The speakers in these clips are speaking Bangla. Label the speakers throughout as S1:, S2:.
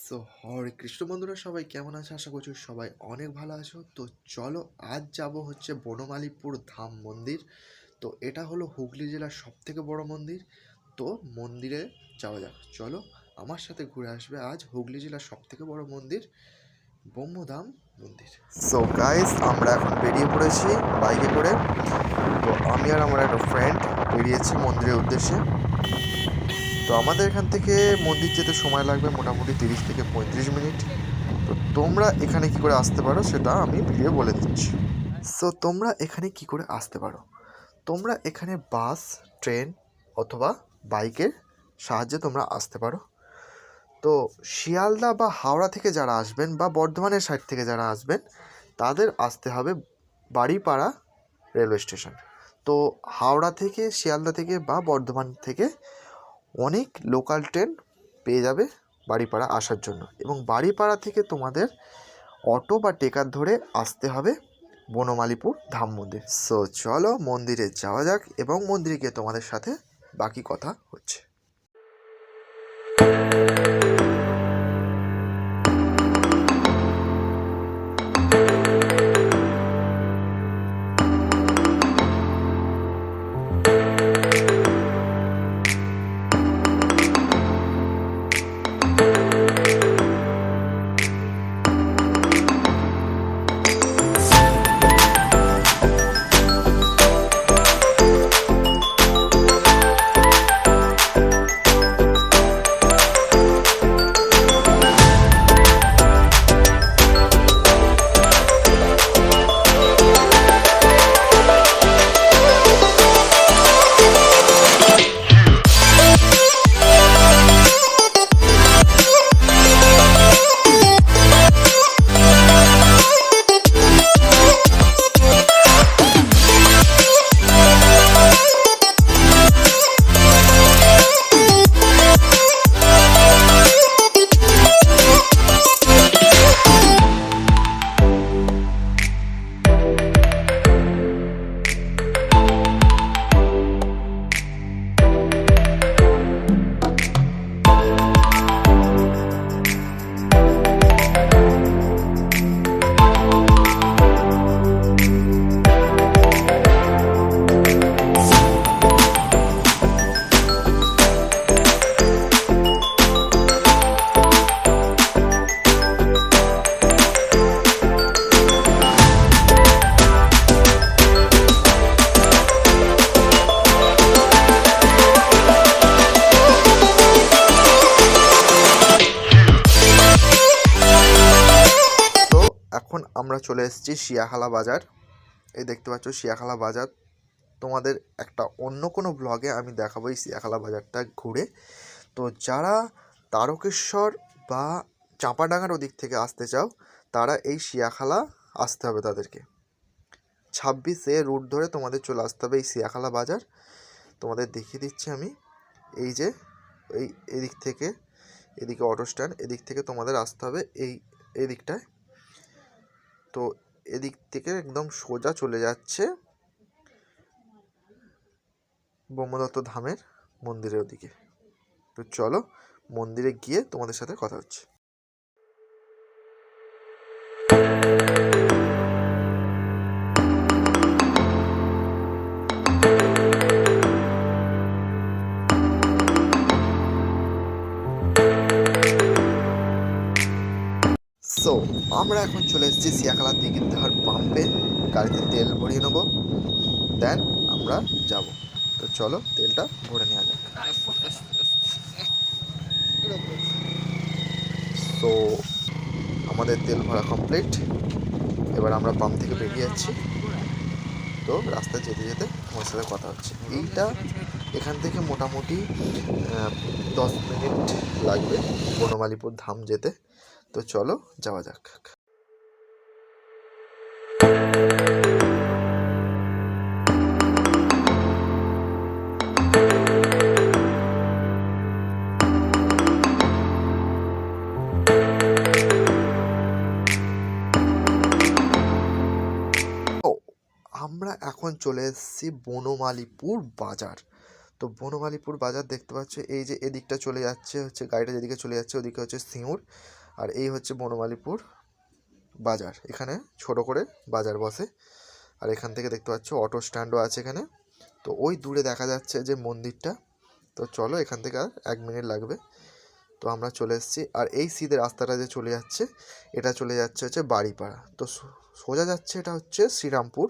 S1: হরে কৃষ্ণ বন্ধুরা, সবাই কেমন আছে? আশা করছি সবাই অনেক ভালো আছো। তো চলো, আজ যাব হচ্ছে বনমালীপুর ধাম মন্দির। তো এটা হলো হুগলি জেলার সব থেকে বড় মন্দির। তো মন্দিরে যাওয়া যাক, চলো আমার সাথে ঘুরে আসবে আজ হুগলি জেলার সব থেকে বড় মন্দির ব্রহ্মধাম মন্দির। সো গাইস, আমরা এখন বেরিয়ে পড়েছি বাইকে করে। তো আমি আর আমার একটা ফ্রেন্ড বেরিয়েছি মন্দিরের উদ্দেশ্যে। তো আমাদের এখান থেকে মন্দির যেতে সময় লাগবে মোটামুটি 30 থেকে 35 মিনিট। তো তোমরা এখানে কি করে আসতে পারো সেটা আমি ভিডিও বলে দিচ্ছি। তোমরা এখানে কি করে আসতে পারো, তোমরা এখানে বাস, ট্রেন অথবা বাইকের সাহায্যে তোমরা আসতে পারো। তো শিয়ালদা বা হাওড়া থেকে যারা আসবেন বা বর্ধমানের সাইড থেকে যারা আসবেন তাদের আসতে হবে বাড়িপাড়া রেলওয়ে স্টেশন। তো হাওড়া থেকে, শিয়ালদা থেকে বা বর্ধমান থেকে অনেক লোকাল ট্রেন পেয়ে যাবে বাড়িপাড়া আসার জন্য, এবং বাড়িপাড়া থেকে তোমাদের অটো বা টেকার ধরে আসতে হবে বনমালীপুর ধাম মন্দির। চলো মন্দিরে যাওয়া যাক এবং মন্দিরে গিয়ে তোমাদের সাথে বাকি কথা হচ্ছে। এখন আমরা চলে এসেছি শিয়াখালা বাজার। এই দেখতে পাচ্ছ শিয়াখালা বাজার। তোমাদের একটা অন্য কোনো ব্লগে আমি দেখাবো এই শিয়াখালা বাজারটা ঘুরে। তো যারা তারকেশ্বর বা চাঁপাডাঙ্গার ওদিক থেকে আসতে চাও তারা এই শিয়াখালা আসতে হবে তাদেরকে। 26 রুট ধরে তোমাদের চলে আসতে হবে এই শিয়াখালা বাজার। তোমাদের দেখিয়ে দিচ্ছি আমি। এই যে এদিক থেকে, এদিকে অটো স্ট্যান্ড, এদিক থেকে তোমাদের আসতে হবে এই দিকটায়। তো এদিক থেকে একদম সোজা চলে যাচ্ছে ব্রহ্মদত্ত ধামের মন্দিরের ওদিকে। তো চলো মন্দিরে গিয়ে তোমাদের সাথে কথা হচ্ছে। আমরা এখন চলে এসেছি শিয়াখালা দিঘির ধার পাম্পে। গাড়িতে তেল ভরিয়ে নেবো, দেন আমরা যাব। তো চলো তেলটা ভরে নেওয়া যাক। তো আমাদের তেল ভরা কমপ্লিট। এবার আমরা পাম্প থেকে বেরিয়ে যাচ্ছি। তো রাস্তায় যেতে যেতে আমার সাথে কথা হচ্ছে। এখান থেকে মোটামুটি 10 মিনিট লাগবে বনমালীপুর ধাম যেতে। তো চলো যাওয়া যাক। আমরা এখন চলে এসেছি বনমালীপুর বাজার। তো বনমালীপুর বাজার দেখতে পাচ্ছ, এই যে এদিকটা চলে যাচ্ছে হচ্ছে গাড়িটা, যেদিকে চলে যাচ্ছে ওদিকে হচ্ছে সিঙ্গুর, আর এই হচ্ছে বনমালীপুর বাজার। এখানে ছোট করে বাজার বসে। আর এখান থেকে দেখতে পাচ্ছ অটো স্ট্যান্ডও আছে এখানে। তো ওই দূরে দেখা যাচ্ছে যে মন্দিরটা। তো চলো, এখান থেকে আর 1 মিনিট লাগবে। তো আমরা চলে এসেছি। আর এই সিধে রাস্তাটা যে চলে যাচ্ছে, এটা চলে যাচ্ছে হচ্ছে বাড়িপাড়া। তো সোজা যাচ্ছে, এটা হচ্ছে শ্রীরামপুর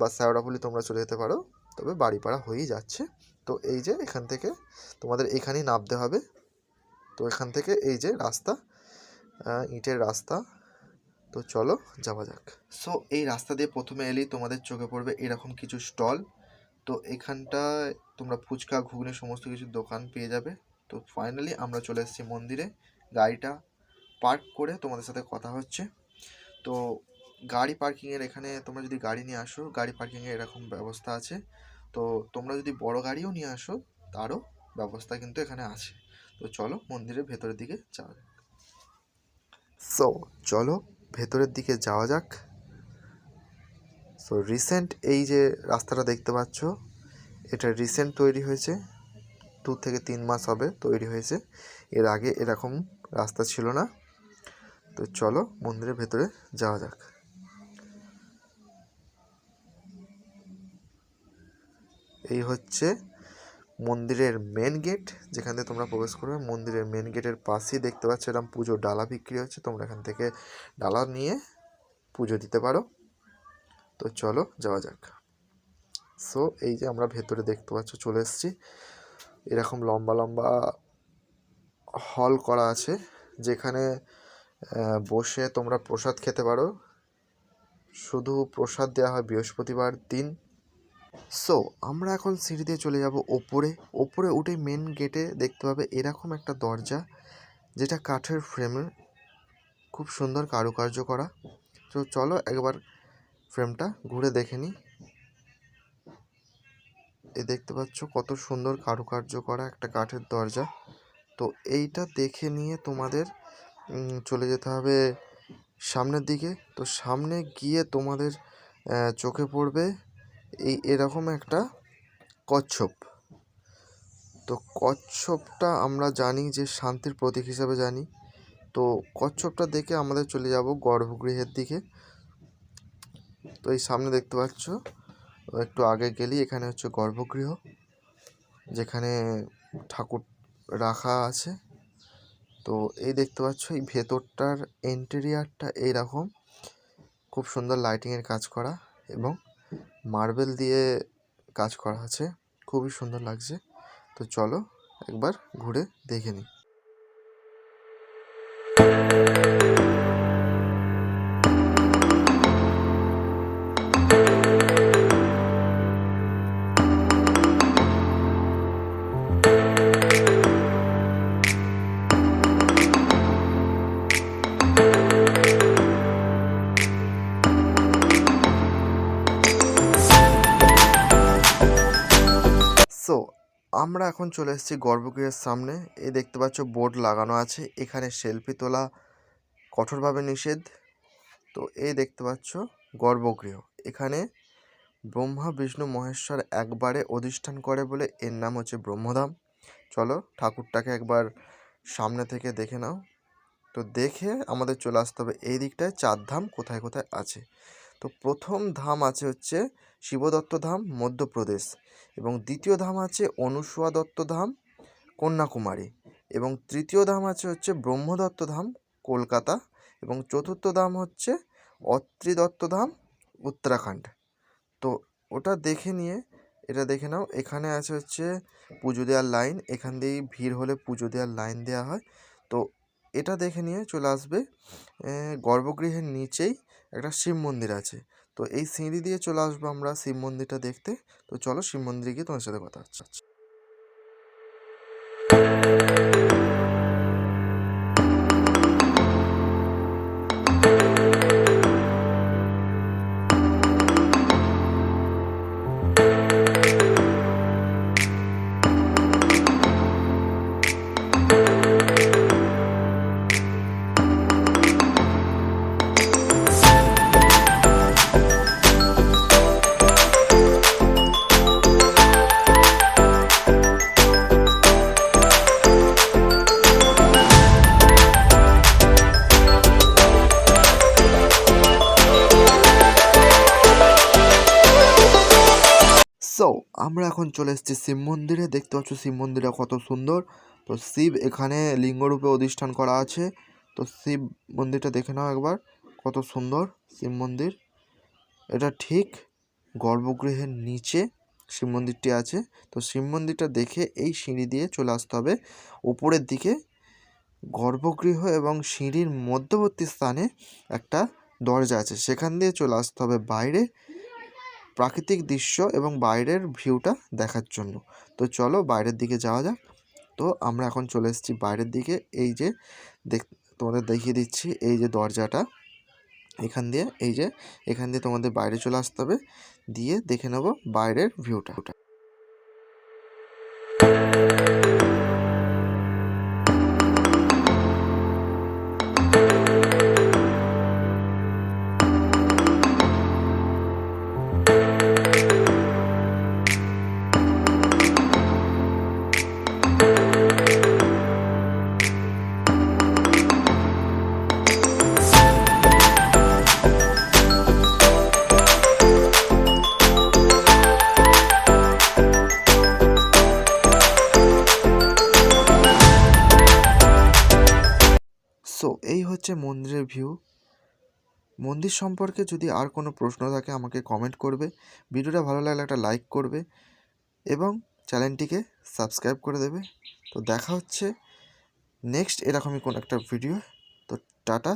S1: বা শ্যাওড়াফুলি তোমরা চলে যেতে পারো, তবে বাড়িপাড়া হয়েই যাচ্ছে। তো এই যে এখান থেকে তোমাদের এখানেই নামতে হবে। তো এখান থেকে এই যে রাস্তা, ইটের রাস্তা। তো চলো যাওয়া যাক। সো এই রাস্তা দিয়ে প্রথমে এলেই তোমাদের চোখে পড়বে এরকম কিছু স্টল। তো এখানটায় তোমরা ফুচকা, ঘুগনি সমস্ত কিছু দোকান পেয়ে যাবে। তো ফাইনালি আমরা চলে এসেছি মন্দিরে। গাড়িটা পার্ক করে তোমাদের সাথে কথা হচ্ছে। তো গাড়ি পার্কিংয়ের এখানে তোমরা যদি গাড়ি নিয়ে আসো, গাড়ি পার্কিংয়ের এরকম ব্যবস্থা আছে। তো তোমরা যদি বড় গাড়িও নিয়ে আসো, তারও ব্যবস্থা কিন্তু এখানে আছে। তো চলো মন্দিরের ভেতরের দিকে যাওয়া যাক। সো চলো ভেতরের দিকে যাওয়া যাক। সো রিসেন্ট এই যে রাস্তাটা দেখতে পাচ্ছ, এটা রিসেন্ট তৈরি হয়েছে, 2 থেকে 3 মাস হবে তৈরি হয়েছে। এর আগে এরকম রাস্তা ছিল না। তো চলো মন্দিরের ভেতরে যাওয়া যাক। এই হচ্ছে মন্দিরের মেন গেট, যেখান থেকে তোমরা প্রবেশ করবে। মন্দিরের মেন গেটের পাশেই দেখতে পাচ্ছ এরকম পুজোর ডালা বিক্রি হচ্ছে, তোমরা এখান থেকে ডালা নিয়ে পুজো দিতে পারো। তো চলো যাওয়া যাক। সো এই যে আমরা ভেতরে দেখতে পাচ্ছ চলে এসেছি। এরকম লম্বা লম্বা হল করা আছে, যেখানে বসে তোমরা প্রসাদ খেতে পারো। শুধু প্রসাদ দেওয়া হয় বৃহস্পতিবার দিন। সো আমরা এখন সিঁড়ি দিয়ে চলে যাব ওপরে। ওপরে উঠে মেন গেটে দেখতে পাবে এরকম একটা দরজা, যেটা কাঠের ফ্রেমের, খুব সুন্দর কারুকার্য করা। তো চলো একবার ফ্রেমটা ঘুরে দেখে নিই। এই দেখতে পাচ্ছ কত সুন্দর কারুকার্য করা একটা কাঠের দরজা। তো এইটা দেখে নিয়ে তোমাদের চলে যেতে হবে সামনের দিকে। তো সামনে গিয়ে তোমাদের চোখে পড়বে এরকম একটা কচ্ছপ। তো কচ্ছপটা আমরা জানি যে শান্তির প্রতীক হিসাবে জানি। তো কচ্ছপটা দেখে আমাদের চলে যাব গর্ভগৃহের দিকে। তো এই সামনে দেখতে পাচ্ছ, একটু আগে গেলেই এখানে হচ্ছে গর্ভগৃহ, যেখানে ঠাকুর রাখা আছে। তো এই দেখতে পাচ্ছ এই ভেতরটার ইন্টেরিয়ারটা এইরকম, খুব সুন্দর লাইটিংয়ের কাজ করা এবং মার্বেল দিয়ে কাজ করা আছে, খুবই সুন্দর লাগছে। তো চলো একবার ঘুরে দেখে নিই। সো আমরা এখন চলে এসেছি গর্ভগৃহের সামনে। এই দেখতে পাচ্ছ বোর্ড লাগানো আছে, এখানে সেলফি তোলা কঠোরভাবে নিষেধ। তো এই দেখতে পাচ্ছ গর্ভগৃহ, এখানে ব্রহ্মা বিষ্ণু মহেশ্বর একবারে অধিষ্ঠান করে বলে এর নাম হচ্ছে ব্রহ্মধাম। চলো ঠাকুরটাকে একবার সামনে থেকে দেখে নাও। তো দেখে আমাদের চলে আসতে হবে এই দিকটায় 4 ধাম কোথায় কোথায় আছে। তো প্রথম ধাম আছে হচ্ছে শিবদত্ত ধাম, মধ্যপ্রদেশ, এবং দ্বিতীয় ধাম আছে অনুসুয়া দত্ত ধাম, কন্যাকুমারী, এবং তৃতীয় ধাম আছে হচ্ছে ব্রহ্মদত্ত ধাম, কলকাতা, এবং চতুর্থ ধাম হচ্ছে অত্রি দত্ত ধাম, উত্তরাখণ্ড। তো ওটা দেখে নিয়ে এটা দেখে নাও। এখানে আছে হচ্ছে পুজো দেওয়ার লাইন, এখান দিয়েই ভিড় হলে পুজো দেওয়ার লাইন দেওয়া হয়। তো এটা দেখে নিয়ে চলে আসবে গর্ভগৃহের নিচেই একটা শিব মন্দির আছে। তো এই সিঁড়ি দিয়ে চলে আসবো আমরা শিব মন্দিরটা দেখতে। তো চলো শিব মন্দিরে গিয়ে তোমার সাথে কথা হচ্ছে। আমরা এখন চলে এসেছি শিব মন্দিরে। দেখতে পাচ্ছ শিব মন্দিরটা কত সুন্দর। তো শিব এখানে লিঙ্গরূপে অধিষ্ঠান করা আছে। তো শিব মন্দিরটা দেখে নাও একবার, কত সুন্দর শিব মন্দির। এটা ঠিক গর্ভগৃহের নিচে শিব মন্দিরটি আছে। তো শিব মন্দিরটা দেখে এই সিঁড়ি দিয়ে চলে আসতে হবে উপরের দিকে। গর্ভগৃহ এবং সিঁড়ির মধ্যবর্তী স্থানে একটা দরজা আছে, সেখান দিয়ে চলে আসতে হবে বাইরে প্রাকৃতিক দৃশ্য এবং বাইরের ভিউটা দেখার জন্য। তো চলো বাইরের দিকে যাওয়া যাক। তো আমরা এখন চলে এসেছি বাইরের দিকে। এই যে তোমাদের দেখিয়ে দিচ্ছি, এই যে দরজাটা, এখান দিয়ে তোমাদের বাইরে চলে আসতে হবে, দিয়ে দেখে নেব বাইরের ভিউটা। সো এই হচ্ছে মন্দিরের ভিউ। মন্দির সম্পর্কে যদি আর কোনো প্রশ্ন থাকে আমাকে কমেন্ট করবে, ভিডিওটা ভালো লাগলে একটা লাইক করবে এবং চ্যানেলটিকে সাবস্ক্রাইব করে দেবে। তো দেখা হচ্ছে নেক্সট এরকমই কোনো একটা ভিডিও। তো টাটা।